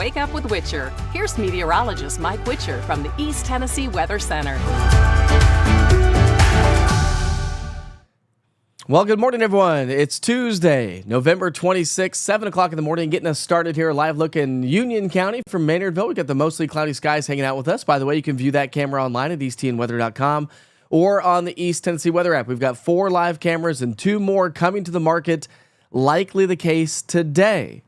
Wake Up with Witcher. Here's meteorologist Mike Witcher from the East Tennessee Weather Center. Well, good morning, everyone. It's Tuesday, November 26th, 7 o'clock in the morning, getting us started here. Live look in Union County from Maynardville. We got the mostly cloudy skies hanging out with us. By the way, you can view that camera online at eastTNweather.com or on the East Tennessee Weather app. We've got 4 live cameras and 2 more coming to the market, likely the case today.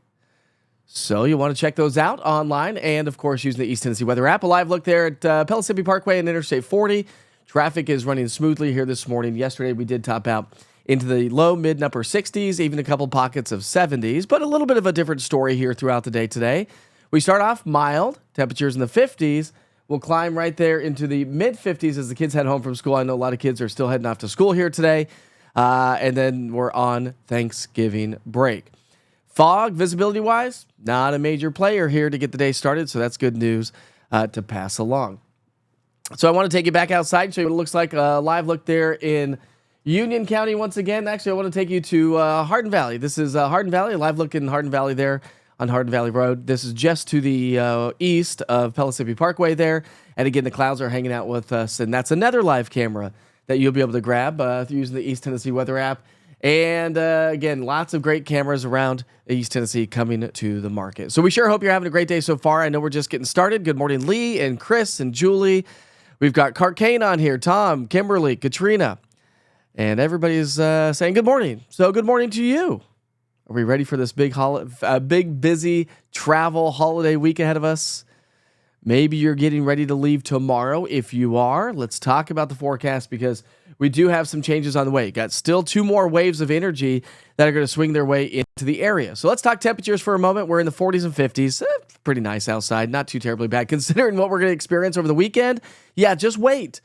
So you want to check those out online and, of course, using the East Tennessee Weather app. A live look there at Pellissippi Parkway and Interstate 40. Traffic is running smoothly here this morning. Yesterday, we did top out into the low, mid, and upper 60s, even a couple pockets of 70s, but a little bit of a different story here throughout the day today. We start off mild, temperatures in the 50s. We'll climb right there into the mid-50s as the kids head home from school. I know a lot of kids are still heading off to school here today, and then we're on Thanksgiving break. Fog, visibility-wise, not a major player here to get the day started, so that's good news to pass along. So I want to take you back outside and show you what it looks like. A live look there in Union County once again. Actually, I want to take you to Hardin Valley. This is Hardin Valley, a live look in Hardin Valley there on Hardin Valley Road. This is just to the east of Pellissippi Parkway there. And again, the clouds are hanging out with us. And that's another live camera that you'll be able to grab using the East Tennessee Weather app. And again, lots of great cameras around East Tennessee coming to the market. So we sure hope you're having a great day so far. I know we're just getting started. Good morning, Lee and Chris and Julie. We've got Carcane on here, Tom, Kimberly, Katrina. And everybody's saying good morning. So good morning to you. Are we ready for this big, busy travel holiday week ahead of us? Maybe you're getting ready to leave tomorrow. If you are, let's talk about the forecast because we do have some changes on the way. Got still 2 more waves of energy that are going to swing their way into the area. So let's talk temperatures for a moment. We're in the 40s and 50s. Pretty nice outside. Not too terribly bad considering what we're going to experience over the weekend. Yeah, just wait.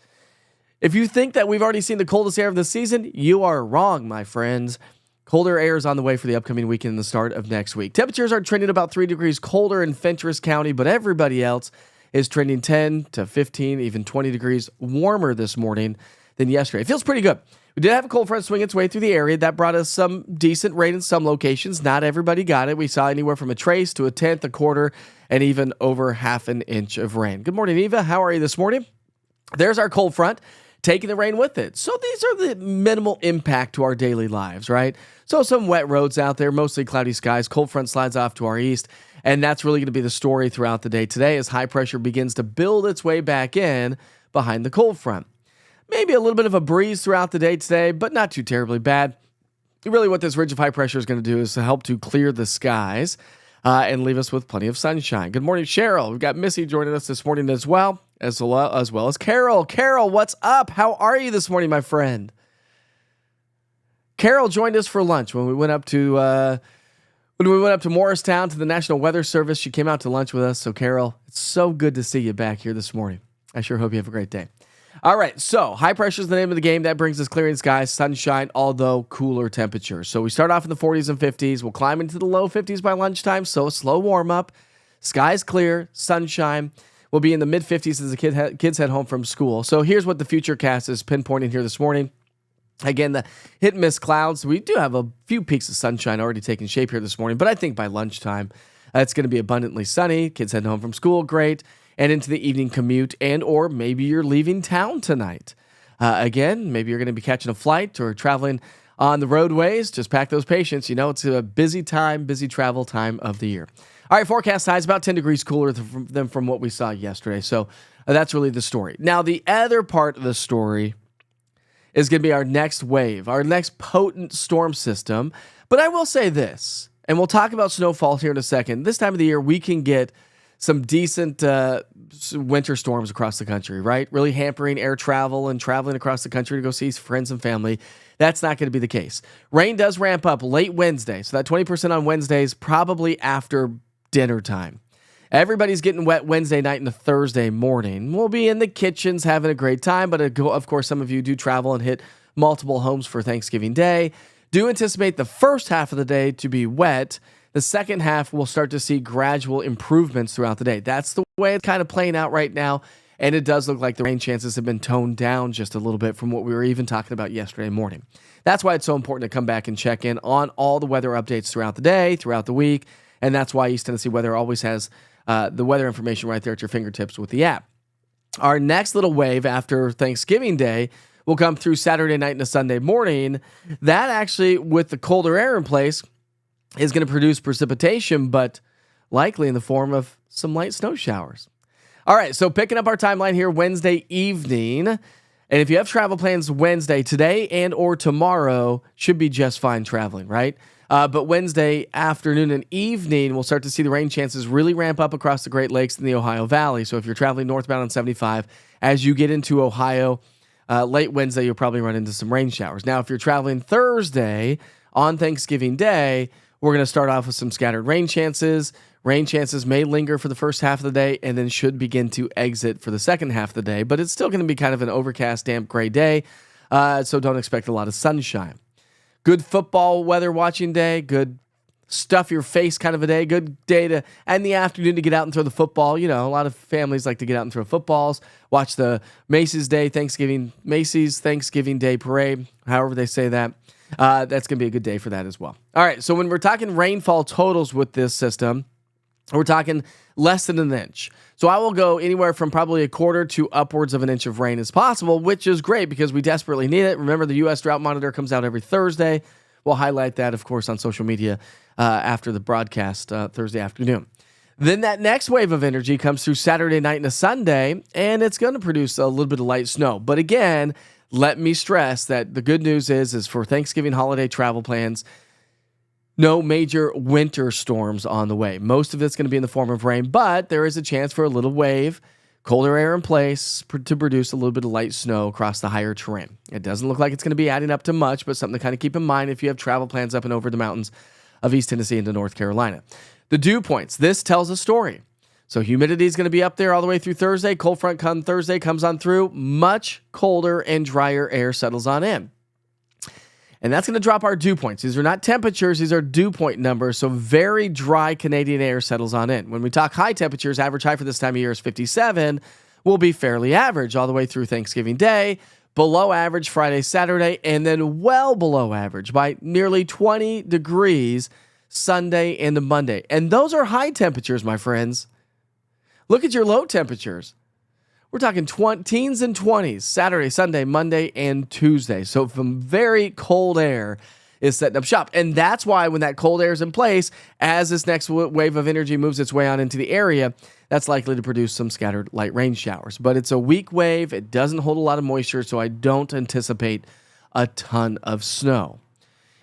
If you think that we've already seen the coldest air of the season, you are wrong, my friends. Colder air is on the way for the upcoming weekend and the start of next week. Temperatures are trending about 3 degrees colder in Fentress County, but everybody else is trending 10 to 15, even 20 degrees warmer this morning than yesterday. It feels pretty good. We did have a cold front swing its way through the area. That brought us some decent rain in some locations. Not everybody got it. We saw anywhere from a trace to a tenth, a quarter, and even over half an inch of rain. Good morning, Eva. How are you this morning? There's our cold front, taking the rain with it. So these are the minimal impact to our daily lives, right? So some wet roads out there, mostly cloudy skies. Cold front slides off to our east, and that's really going to be the story throughout the day today as high pressure begins to build its way back in behind the cold front. Maybe a little bit of a breeze throughout the day today, but not too terribly bad. Really what this ridge of high pressure is going to do is to help to clear the skies and leave us with plenty of sunshine. Good morning, Cheryl. We've got Missy joining us this morning as well as Carol. Carol, what's up? How are you this morning, my friend? Carol joined us for lunch when we went up to Morristown to the National Weather Service. She came out to lunch with us. So, Carol, it's so good to see you back here this morning. I sure hope you have a great day. All right, so high pressure is the name of the game. That brings us clearing skies, sunshine, although cooler temperatures. So we start off in the 40s and 50s. We'll climb into the low 50s by lunchtime, so a slow warm-up. Skies clear, sunshine. We'll be in the mid-50s as the kids head home from school. So here's what the Futurecast is pinpointing here this morning. Again, the hit-and-miss clouds. We do have a few peaks of sunshine already taking shape here this morning, but I think by lunchtime, it's going to be abundantly sunny. Kids heading home from school, great. And into the evening commute, and or maybe you're leaving town tonight. Again, maybe you're going to be catching a flight or traveling on the roadways. Just pack those patience. You know, it's a busy travel time of the year. All right, forecast highs about 10 degrees cooler than from what we saw yesterday. So that's really the story. Now, the other part of the story is going to be our next wave, our next potent storm system. But I will say this, and we'll talk about snowfall here in a second. This time of the year, we can get some decent winter storms across the country, right? Really hampering air travel and traveling across the country to go see friends and family. That's not going to be the case. Rain does ramp up late Wednesday. So that 20% on Wednesdays, probably after dinner time. Everybody's getting wet Wednesday night and Thursday morning. We'll be in the kitchens having a great time, but of course, some of you do travel and hit multiple homes for Thanksgiving Day. Do anticipate the first half of the day to be wet. The second half, we'll start to see gradual improvements throughout the day. That's the way it's kind of playing out right now. And it does look like the rain chances have been toned down just a little bit from what we were even talking about yesterday morning. That's why it's so important to come back and check in on all the weather updates throughout the day, throughout the week. And that's why East Tennessee Weather always has the weather information right there at your fingertips with the app. Our next little wave after Thanksgiving Day will come through Saturday night into Sunday morning. That actually, with the colder air in place, is going to produce precipitation, but likely in the form of some light snow showers. All right, so picking up our timeline here Wednesday evening. And if you have travel plans Wednesday, today and or tomorrow should be just fine traveling, right? But Wednesday afternoon and evening, we'll start to see the rain chances really ramp up across the Great Lakes and the Ohio Valley. So if you're traveling northbound on 75, as you get into Ohio, late Wednesday, you'll probably run into some rain showers. Now, if you're traveling Thursday on Thanksgiving Day, we're going to start off with some scattered rain chances. Rain chances may linger for the first half of the day and then should begin to exit for the second half of the day. But it's still going to be kind of an overcast, damp, gray day. So don't expect a lot of sunshine. Good football weather watching day. Good stuff your face kind of a day. Good day to end the afternoon to get out and throw the football. You know, a lot of families like to get out and throw footballs. Watch the Macy's Thanksgiving Day Parade, however they say that. That's going to be a good day for that as well. All right, so when we're talking rainfall totals with this system, we're talking less than an inch. So I will go anywhere from probably a quarter to upwards of an inch of rain as possible, which is great because we desperately need it. Remember, the U.S. Drought Monitor comes out every Thursday. We'll highlight that, of course, on social media after the broadcast Thursday afternoon. Then that next wave of energy comes through Saturday night into Sunday, and it's going to produce a little bit of light snow. But again, let me stress that the good news is for Thanksgiving holiday travel plans, no major winter storms on the way. Most of it's going to be in the form of rain, but there is a chance for a little wave, colder air in place to produce a little bit of light snow across the higher terrain. It doesn't look like it's going to be adding up to much, but something to kind of keep in mind if you have travel plans up and over the mountains of East Tennessee into North Carolina. The dew points. This tells a story. So humidity is going to be up there all the way through Thursday. Cold front come Thursday comes on through. Much colder and drier air settles on in. And that's going to drop our dew points. These are not temperatures. These are dew point numbers. So very dry Canadian air settles on in. When we talk high temperatures, average high for this time of year is 57. Will be fairly average all the way through Thanksgiving Day. Below average Friday, Saturday, and then well below average by nearly 20 degrees Sunday into Monday. And those are high temperatures, my friends. Look at your low temperatures. We're talking teens and 20s, Saturday, Sunday, Monday, and Tuesday. So from very cold air is setting up shop. And that's why when that cold air is in place, as this next wave of energy moves its way on into the area, that's likely to produce some scattered light rain showers. But it's a weak wave. It doesn't hold a lot of moisture, so I don't anticipate a ton of snow.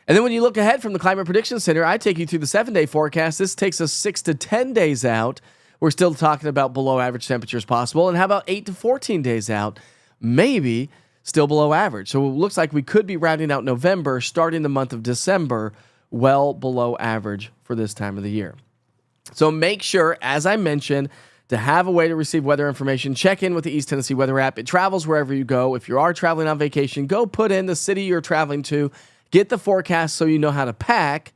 And then when you look ahead from the Climate Prediction Center, I take you through the 7-day forecast. This takes us 6 to 10 days out. We're still talking about below average temperatures possible. And how about 8 to 14 days out? Maybe still below average. So it looks like we could be rounding out November, starting the month of December, well below average for this time of the year. So make sure, as I mentioned, to have a way to receive weather information, check in with the East Tennessee Weather app. It travels wherever you go. If you are traveling on vacation, go put in the city you're traveling to, get the forecast so you know how to pack.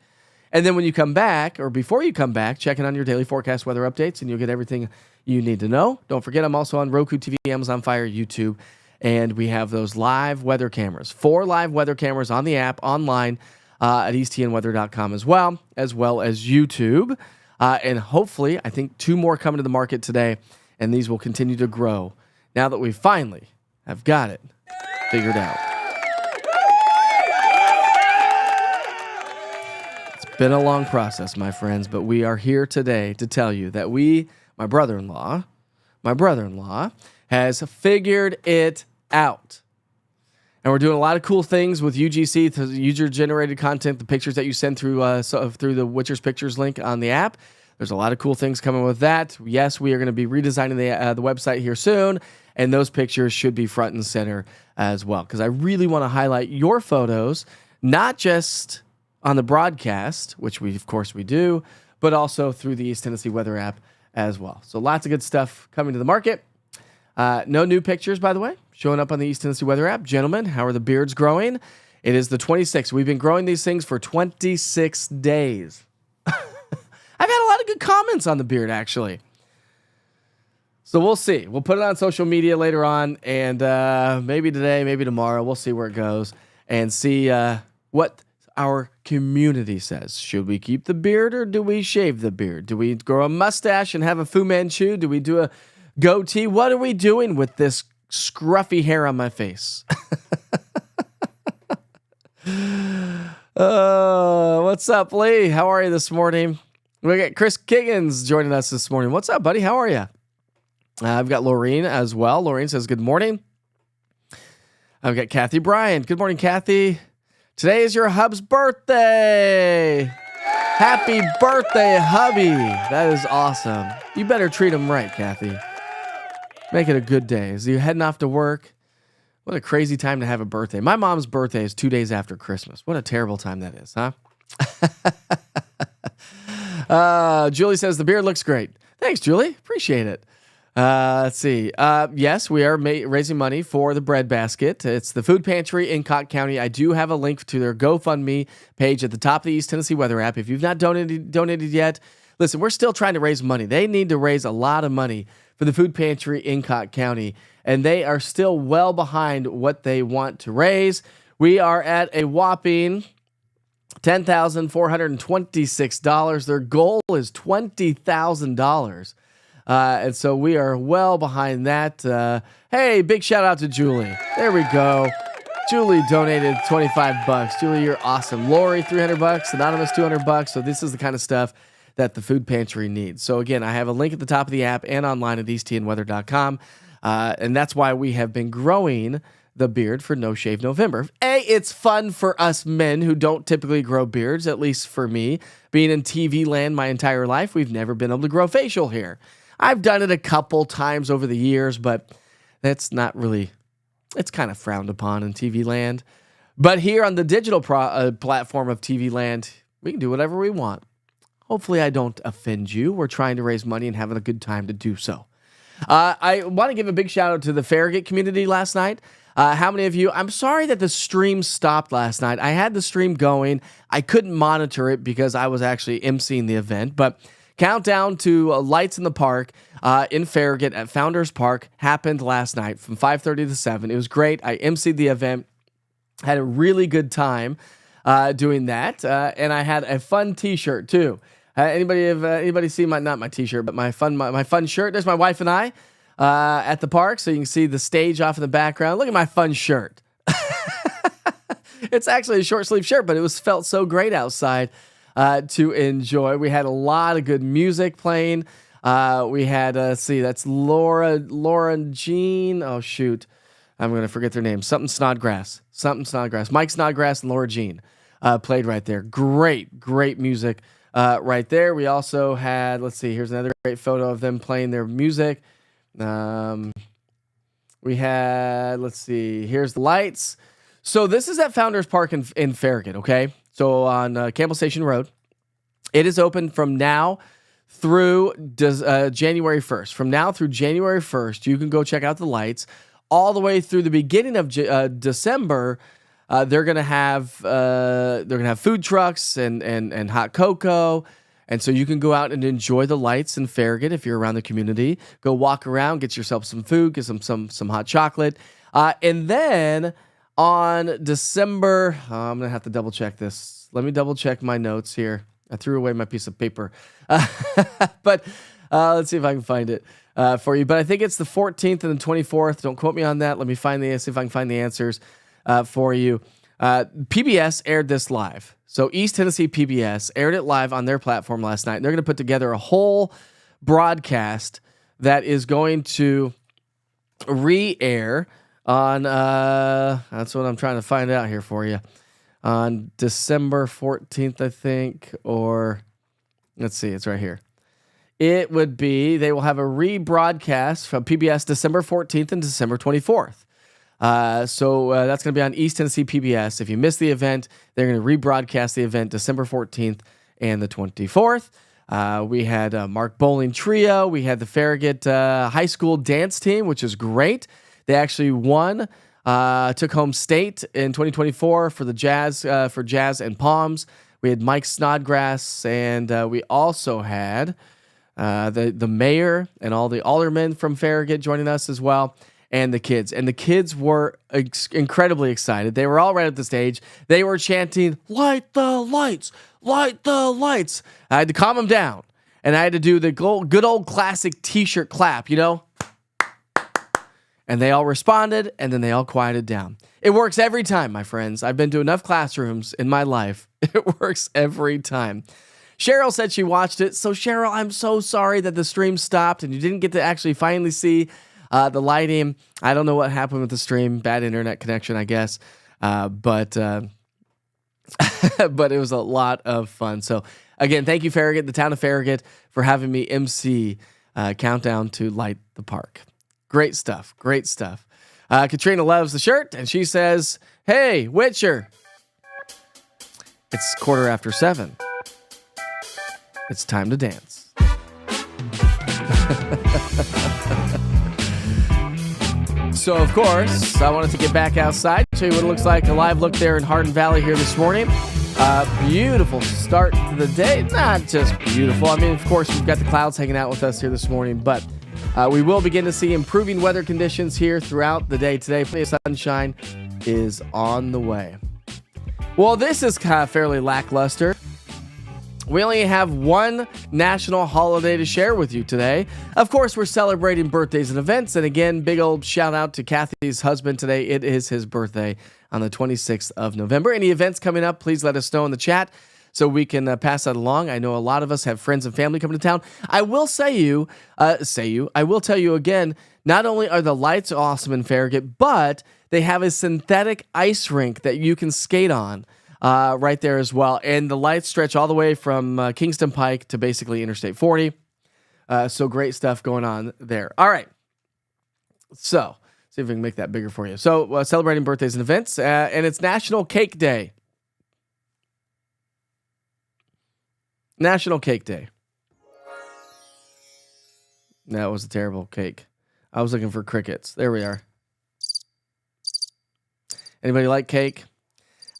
And then when you come back, or before you come back, check in on your daily forecast weather updates, and you'll get everything you need to know. Don't forget, I'm also on Roku TV, Amazon Fire, YouTube, and we have those live weather cameras. 4 live weather cameras on the app, online at eastTNweather.com as well as YouTube. And hopefully, I think 2 more coming to the market today, and these will continue to grow now that we finally have got it figured out. Been a long process, my friends, but we are here today to tell you that my brother-in-law has figured it out. And we're doing a lot of cool things with UGC, the user-generated content, the pictures that you send through the Witcher's Pictures link on the app. There's a lot of cool things coming with that. Yes, we are going to be redesigning the website here soon, and those pictures should be front and center as well, because I really want to highlight your photos, not just on the broadcast, which of course we do, but also through the East Tennessee Weather app as well. So lots of good stuff coming to the market. No new pictures, by the way, showing up on the East Tennessee Weather app. Gentlemen, how are the beards growing? It is the 26th. We've been growing these things for 26 days. I've had a lot of good comments on the beard, actually. So we'll see. We'll put it on social media later on, and maybe today, maybe tomorrow. We'll see where it goes and see what our community says. Should we keep the beard or do we shave the beard? Do we grow a mustache and have a Fu Manchu? Do we do a goatee? What are we doing with this scruffy hair on my face? What's up, Lee? How are you this morning? We got Chris Kiggins joining us this morning. What's up, buddy? How are you? I've got Laureen as well. Laureen says, good morning. I've got Kathy Bryant. Good morning, Kathy. Today is your hub's birthday. Happy birthday, hubby. That is awesome. You better treat him right, Kathy. Make it a good day. As you heading off to work, what a crazy time to have a birthday. My mom's birthday is 2 days after Christmas. What a terrible time that is, huh? Julie says, the beard looks great. Thanks, Julie. Appreciate it. Let's see. Yes, we are raising money for the bread basket. It's the food pantry in Cotton County. I do have a link to their GoFundMe page at the top of the East Tennessee Weather app. If you've not donated yet, listen, we're still trying to raise money. They need to raise a lot of money for the food pantry in Cotton County, and they are still well behind what they want to raise. We are at a whopping $10,426. Their goal is $20,000. And so we are well behind that. Hey, big shout out to Julie. There we go. Julie donated $25. Julie, you're awesome. Lori, $300. Anonymous, $200. So this is the kind of stuff that the food pantry needs. So again, I have a link at the top of the app and online at eastTNweather.com. And that's why we have been growing the beard for No Shave November. It's fun for us men who don't typically grow beards, at least for me. Being in TV land my entire life, we've never been able to grow facial hair. I've done it a couple times over the years, but that's not really, it's kind of frowned upon in TV land. But here on the digital platform of TV land, we can do whatever we want. Hopefully I don't offend you. We're trying to raise money and having a good time to do so. I want to give a big shout out to the Farragut community last night. How many of you, I'm sorry that the stream stopped last night. I had the stream going. I couldn't monitor it because I was actually emceeing the event, but Countdown to Lights in the Park in Farragut at Founders Park happened last night from 5:30 to 7. It was great. I emceed the event, had a really good time doing that, and I had a fun T-shirt too. Anybody see not my T-shirt, but my fun shirt? There's my wife and I at the park, so you can see the stage off in the background. Look at my fun shirt. It's actually a short sleeve shirt, but it felt so great outside. To enjoy. We had a lot of good music playing. We had, that's Laura Jean. Oh, shoot. I'm going to forget their name. Something Snodgrass. Mike Snodgrass and Laura Jean played right there. Great music right there. We also had, here's another great photo of them playing their music. We had, here's the lights. So this is at Founders Park in Farragut, okay? So on Campbell Station Road, it is open from now through January 1st. From now through January 1st, you can go check out the lights. All the way through the beginning of December, they're gonna have food trucks and hot cocoa, and so you can go out and enjoy the lights in Farragut if you're around the community. Go walk around, get yourself some food, get some hot chocolate, and then on December, I'm going to have to double check this. Let me double check my notes here. I threw away my piece of paper. But let's see if I can find it for you. But I think it's the 14th and the 24th. Don't quote me on that. Let me see if I can find the answers for you. PBS aired this live. So East Tennessee PBS aired it live on their platform last night. And they're going to put together a whole broadcast that is going to re-air on, that's what I'm trying to find out here for you, on December 14th, I think, or let's see, it's right here. It would be, they will have a rebroadcast from PBS December 14th and December 24th. So that's going to be on East Tennessee PBS. If you missed the event, they're going to rebroadcast the event December 14th and the 24th. We had Mark Bowling Trio. We had the Farragut High School dance team, which is great. They actually won, took home state in 2024 for the Jazz and Palms. We had Mike Snodgrass, and we also had the mayor and all the aldermen from Farragut joining us as well. and the kids. And the kids were incredibly excited. They were all right at the stage. They were chanting, "Light the lights, light the lights." I had to calm them down. And I had to do the good old classic t-shirt clap, And they all responded, and then they all quieted down. It works every time, my friends. I've been to enough classrooms in my life. It works every time. Cheryl said she watched it. So, Cheryl, I'm so sorry that the stream stopped and you didn't get to actually finally see the lighting. I don't know what happened with the stream. Bad internet connection, I guess. But it was a lot of fun. So, again, thank you, Farragut, the town of Farragut, for having me MC Countdown to Light the Park. Great stuff. Great stuff. Katrina loves the shirt, and she says, "Hey, Witcher, it's 7:15. It's time to dance." So, of course, I wanted to get back outside, show you what it looks like, a live look there in Hardin Valley here this morning. Beautiful start to the day. Not just beautiful. I mean, of course, we've got the clouds hanging out with us here this morning, but we will begin to see improving weather conditions here throughout the day today. Plenty of sunshine is on the way. Well, this is kind of fairly lackluster. We only have one national holiday to share with you today. Of course, we're celebrating birthdays and events. And again, big old shout out to Kathy's husband today. It is his birthday on the 26th of November. Any events coming up, please let us know in the chat so we can pass that along. I know a lot of us have friends and family coming to town. I will I will tell you again, not only are the lights awesome in Farragut, but they have a synthetic ice rink that you can skate on. Right there as well. And the lights stretch all the way from Kingston Pike to basically Interstate 40. So great stuff going on there. All right. So, see if we can make that bigger for you. So, celebrating birthdays and events. And it's National Cake Day. National Cake Day. That was a terrible cake. I was looking for crickets. There we are. Anybody like cake?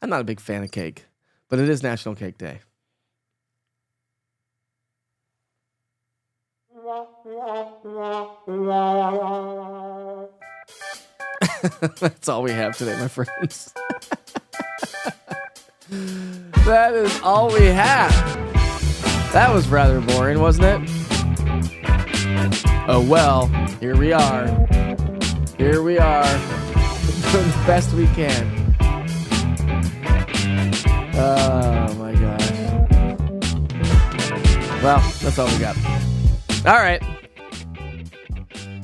I'm not a big fan of cake, but it is National Cake Day. That's all we have today, my friends. That is all we have. That was rather boring, wasn't it? Oh well, here we are. Here we are, doing the best we can. Oh my gosh. Well, that's all we got. All right.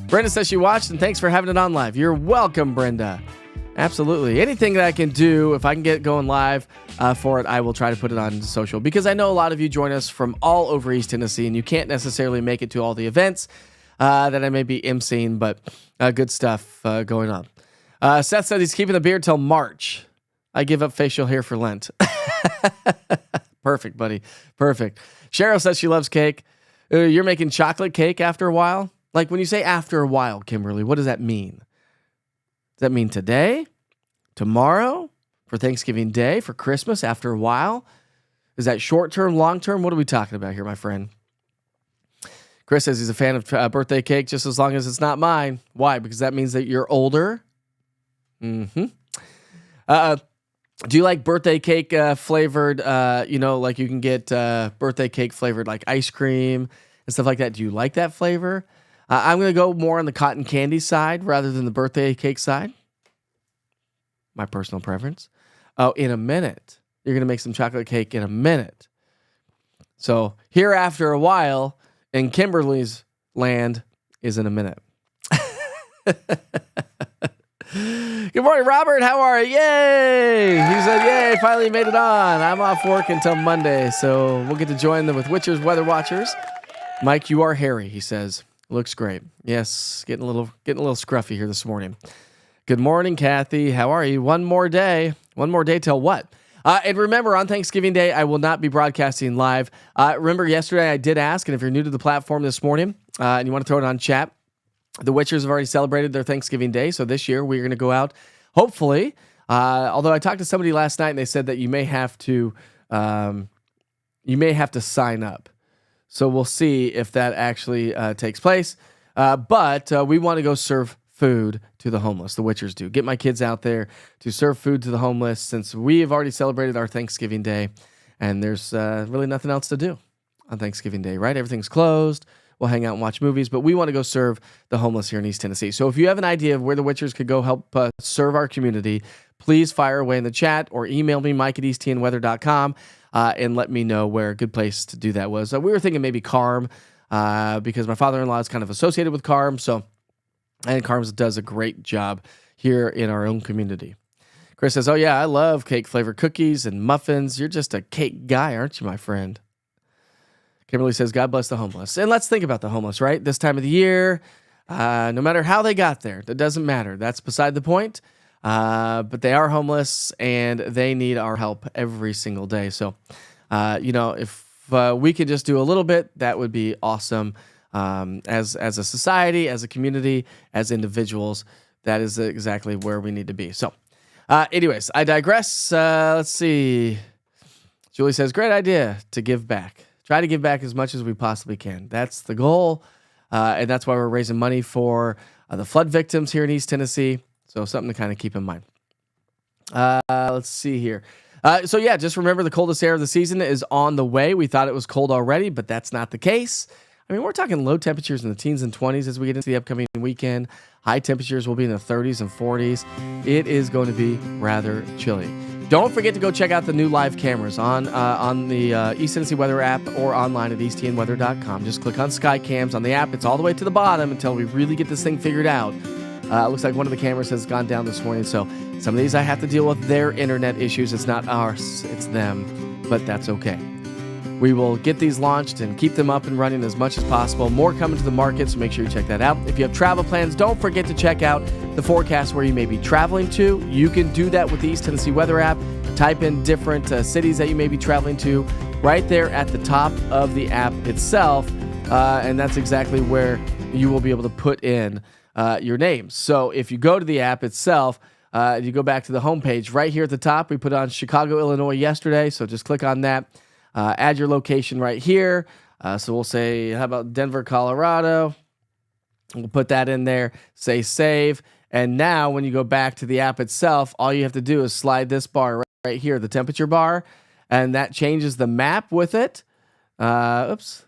Brenda says she watched, and thanks for having it on live. You're welcome, Brenda. Absolutely. Anything that I can do, if I can get going live for it, I will try to put it on social, because I know a lot of you join us from all over East Tennessee, and you can't necessarily make it to all the events that I may be emceeing, but good stuff going on. Seth said he's keeping the beard till March. I give up facial hair for Lent. Perfect, buddy. Perfect. Cheryl says she loves cake. You're making chocolate cake after a while? Like, when you say after a while, Kimberly, what does that mean? Does that mean today? Tomorrow? For Thanksgiving Day? For Christmas? After a while? Is that short term, long term? What are we talking about here, my friend? Chris says he's a fan of birthday cake just as long as it's not mine. Why? Because that means that you're older? Mm-hmm. Do you like birthday cake flavored, like you can get birthday cake flavored like ice cream and stuff like that? Do you like that flavor? I'm going to go more on the cotton candy side rather than the birthday cake side. My personal preference. Oh, in a minute. You're going to make some chocolate cake in a minute. So here after a while in Kimberly's land is in a minute. Good morning, Robert. How are you? Yay! He said, yay, finally made it on. I'm off work until Monday, so we'll get to join them with Witcher's Weather Watchers. Mike, you are hairy, he says. Looks great. Yes, getting a little scruffy here this morning. Good morning, Kathy. How are you? One more day. One more day till what? And remember, on Thanksgiving Day, I will not be broadcasting live. Remember, yesterday I did ask, and if you're new to the platform this morning and you want to throw it on chat, the Witchers have already celebrated their Thanksgiving Day, so this year we're going to go out, hopefully. Although I talked to somebody last night, and they said that you may have to sign up. So we'll see if that actually takes place. But we want to go serve food to the homeless. The Witchers do. Get my kids out there to serve food to the homeless since we have already celebrated our Thanksgiving Day, and there's really nothing else to do on Thanksgiving Day, right? Everything's closed. We'll hang out and watch movies, but we want to go serve the homeless here in East Tennessee. So if you have an idea of where the Witchers could go help serve our community, please fire away in the chat or email me, mike@eastTNweather.com, and let me know where a good place to do that was. We were thinking maybe Carm, because my father-in-law is kind of associated with Carm, and Carm does a great job here in our own community. Chris says, oh yeah, I love cake-flavored cookies and muffins. You're just a cake guy, aren't you, my friend? Kimberly says, God bless the homeless. And let's think about the homeless, right? This time of the year, no matter how they got there, it doesn't matter. That's beside the point. But they are homeless, and they need our help every single day. So, if we could just do a little bit, that would be awesome. As a society, as a community, as individuals, that is exactly where we need to be. So, anyways, I digress. Let's see. Julie says, great idea to give back. Try to give back as much as we possibly can. That's the goal, and that's why we're raising money for the flood victims here in East Tennessee. So something to kind of keep in mind. Let's see here. So yeah, just remember the coldest air of the season is on the way. We thought it was cold already, but that's not the case. I mean, we're talking low temperatures in the teens and 20s as we get into the upcoming weekend. High temperatures will be in the 30s and 40s. It is going to be rather chilly. Don't forget to go check out the new live cameras on the East Tennessee Weather app or online at eastTNweather.com. Just click on Sky Cams on the app. It's all the way to the bottom until we really get this thing figured out. It looks like one of the cameras has gone down this morning, so some of these I have to deal with their internet issues. It's not ours, it's them, but that's okay. We will get these launched and keep them up and running as much as possible. More coming to the market, so make sure you check that out. If you have travel plans, don't forget to check out the forecast where you may be traveling to. You can do that with the East Tennessee Weather app. Type in different cities that you may be traveling to right there at the top of the app itself, and that's exactly where you will be able to put in your names. So if you go to the app itself, you go back to the homepage right here at the top. We put on Chicago, Illinois yesterday, so just click on that. Add your location right here. So we'll say, how about Denver, Colorado? We'll put that in there, say save. And now when you go back to the app itself, all you have to do is slide this bar right here, the temperature bar, and that changes the map with it. Oops.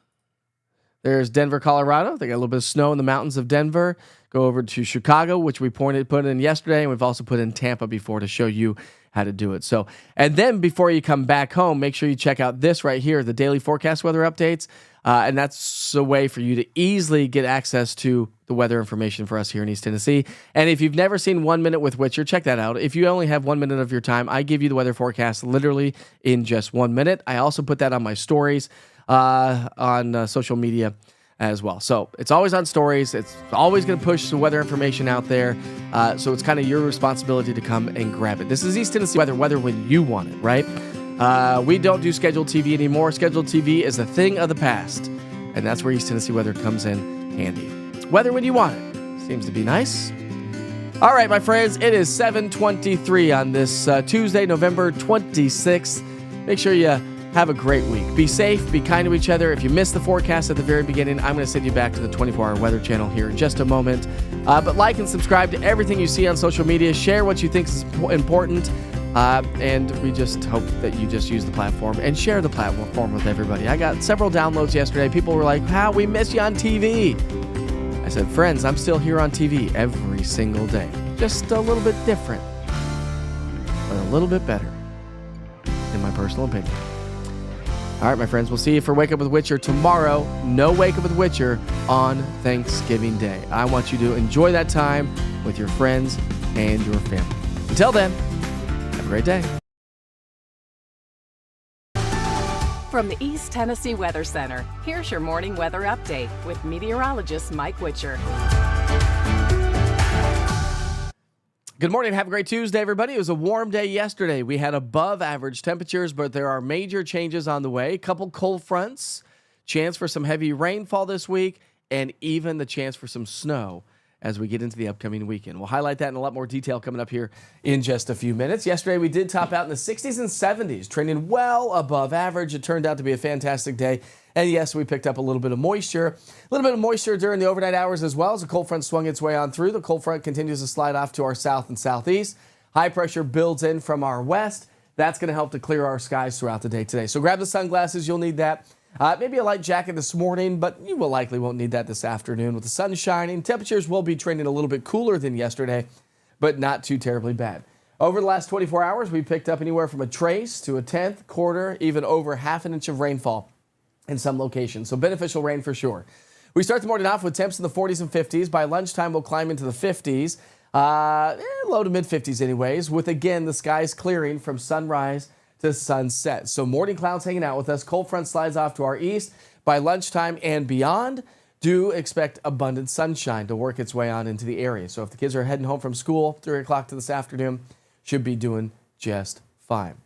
There's Denver, Colorado. They got a little bit of snow in the mountains of Denver. Go over to Chicago, which we put in yesterday, and we've also put in Tampa before to show you how to do it. So, and then before you come back home, make sure you check out this right here, the daily forecast weather updates, and that's a way for you to easily get access to the weather information for us here in East Tennessee. And if you've never seen 1 Minute with Witcher, check that out. If you only have 1 minute of your time, I give you the weather forecast literally in just 1 minute. I also put that on my stories on social media as well. So it's always on stories. It's always going to push the weather information out there. So it's kind of your responsibility to come and grab it. This is East Tennessee weather when you want it, right? We don't do scheduled TV anymore. Scheduled TV is a thing of the past. And that's where East Tennessee weather comes in handy. Weather when you want it. Seems to be nice. All right, my friends, it is 7:23 on this Tuesday, November 26th. Make sure you have a great week. Be safe. Be kind to each other. If you missed the forecast at the very beginning, I'm going to send you back to the 24-hour weather channel here in just a moment. But like and subscribe to everything you see on social media. Share what you think is important. And we just hope that you just use the platform and share the platform with everybody. I got several downloads yesterday. People were like, "How we miss you on TV." I said, friends, I'm still here on TV every single day. Just a little bit different, but a little bit better, in my personal opinion. All right, my friends, we'll see you for Wake Up with Witcher tomorrow. No Wake Up with Witcher on Thanksgiving Day. I want you to enjoy that time with your friends and your family. Until then, have a great day. From the East Tennessee Weather Center, here's your morning weather update with meteorologist Mike Witcher. Good morning. Have a great Tuesday, everybody. It was a warm day yesterday. We had above average temperatures, but there are major changes on the way. A couple cold fronts, chance for some heavy rainfall this week, and even the chance for some snow as we get into the upcoming weekend. We'll highlight that in a lot more detail coming up here in just a few minutes. Yesterday, we did top out in the 60s and 70s, trending well above average. It turned out to be a fantastic day. And yes, we picked up a little bit of moisture. During the overnight hours as well as the cold front swung its way on through. The cold front continues to slide off to our south and southeast. High pressure builds in from our west. That's going to help to clear our skies throughout the day today. So grab the sunglasses. You'll need that. Maybe a light jacket this morning, but you likely won't need that this afternoon. With the sun shining, temperatures will be trending a little bit cooler than yesterday, but not too terribly bad. Over the last 24 hours, we picked up anywhere from a trace to a tenth, quarter, even over half an inch of rainfall in some locations. So beneficial rain for sure. We start the morning off with temps in the 40s and 50s. By lunchtime, we'll climb into the 50s, low to mid 50s anyways, with again the skies clearing from sunrise to sunset. So morning clouds hanging out with us. Cold front slides off to our east. By lunchtime and beyond, do expect abundant sunshine to work its way on into the area. So if the kids are heading home from school, 3 o'clock to this afternoon, should be doing just fine.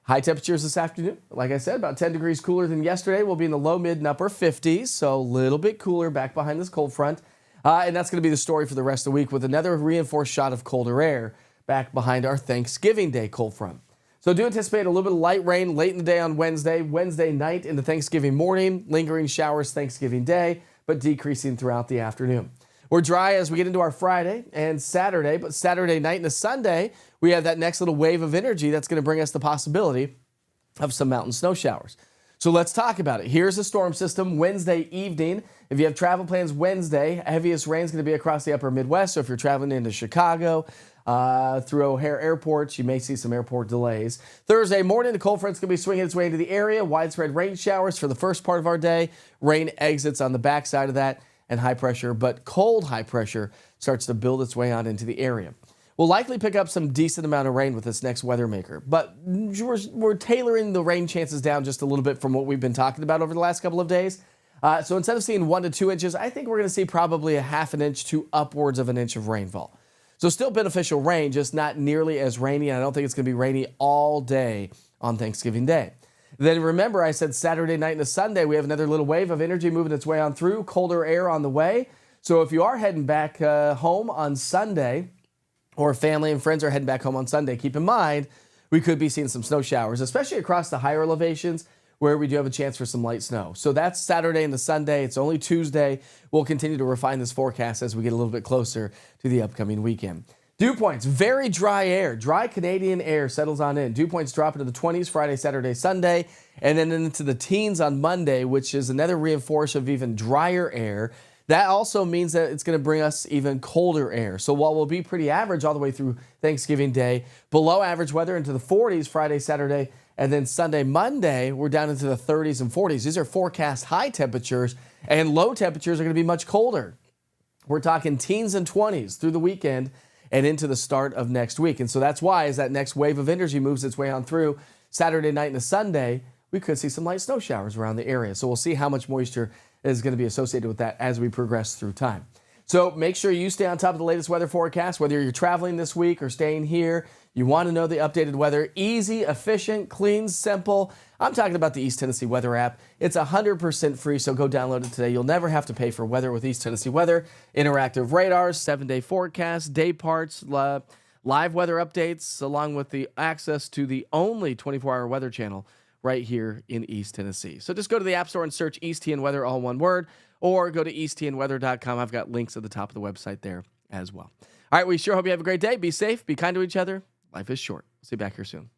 High temperatures this afternoon, like I said, about 10 degrees cooler than yesterday. We'll be in the low, mid, and upper 50s, so a little bit cooler back behind this cold front. And that's going to be the story for the rest of the week with another reinforced shot of colder air back behind our Thanksgiving Day cold front. So do anticipate a little bit of light rain late in the day on Wednesday night into Thanksgiving morning, lingering showers Thanksgiving Day, but decreasing throughout the afternoon. We're dry as we get into our Friday and Saturday, but Saturday night into Sunday, we have that next little wave of energy that's going to bring us the possibility of some mountain snow showers. So let's talk about it. Here's the storm system Wednesday evening. If you have travel plans Wednesday, heaviest rain is going to be across the upper Midwest. So if you're traveling into Chicago, through O'Hare Airport, you may see some airport delays. Thursday morning, the cold front's going to be swinging its way into the area. Widespread rain showers for the first part of our day. Rain exits on the backside of that, and high pressure, but cold high pressure starts to build its way on into the area. We'll likely pick up some decent amount of rain with this next weather maker, but we're tailoring the rain chances down just a little bit from what we've been talking about over the last couple of days. So instead of seeing 1 to 2 inches, I think we're going to see probably a half an inch to upwards of an inch of rainfall. So still beneficial rain, just not nearly as rainy. I don't think it's going to be rainy all day on Thanksgiving Day. Then remember, I said Saturday night into Sunday, we have another little wave of energy moving its way on through, colder air on the way. So if you are heading back home on Sunday, or family and friends are heading back home on Sunday, keep in mind, we could be seeing some snow showers, especially across the higher elevations where we do have a chance for some light snow. So that's Saturday into Sunday. It's only Tuesday. We'll continue to refine this forecast as we get a little bit closer to the upcoming weekend. Dew points, very dry air. Dry Canadian air settles on in. Dew points drop into the 20s Friday, Saturday, Sunday, and then into the teens on Monday, which is another reinforcement of even drier air. That also means that it's going to bring us even colder air. So while we'll be pretty average all the way through Thanksgiving Day, below average weather into the 40s Friday, Saturday, and then Sunday, Monday, we're down into the 30s and 40s. These are forecast high temperatures, and low temperatures are going to be much colder. We're talking teens and 20s through the weekend and into the start of next week. And so that's why, as that next wave of energy moves its way on through Saturday night into Sunday, we could see some light snow showers around the area. So we'll see how much moisture is going to be associated with that as we progress through time. So make sure you stay on top of the latest weather forecast, whether you're traveling this week or staying here. You want to know the updated weather. Easy, efficient, clean, simple. I'm talking about the East Tennessee Weather app. It's 100% free, so go download it today. You'll never have to pay for weather with East Tennessee Weather. Interactive radars, 7-day forecasts, day parts, live weather updates, along with the access to the only 24-hour weather channel right here in East Tennessee. So just go to the App Store and search eastTNweather, all one word, or go to eastTNweather.com. I've got links at the top of the website there as well. All right, we sure hope you have a great day. Be safe, be kind to each other. Life is short. See you back here soon.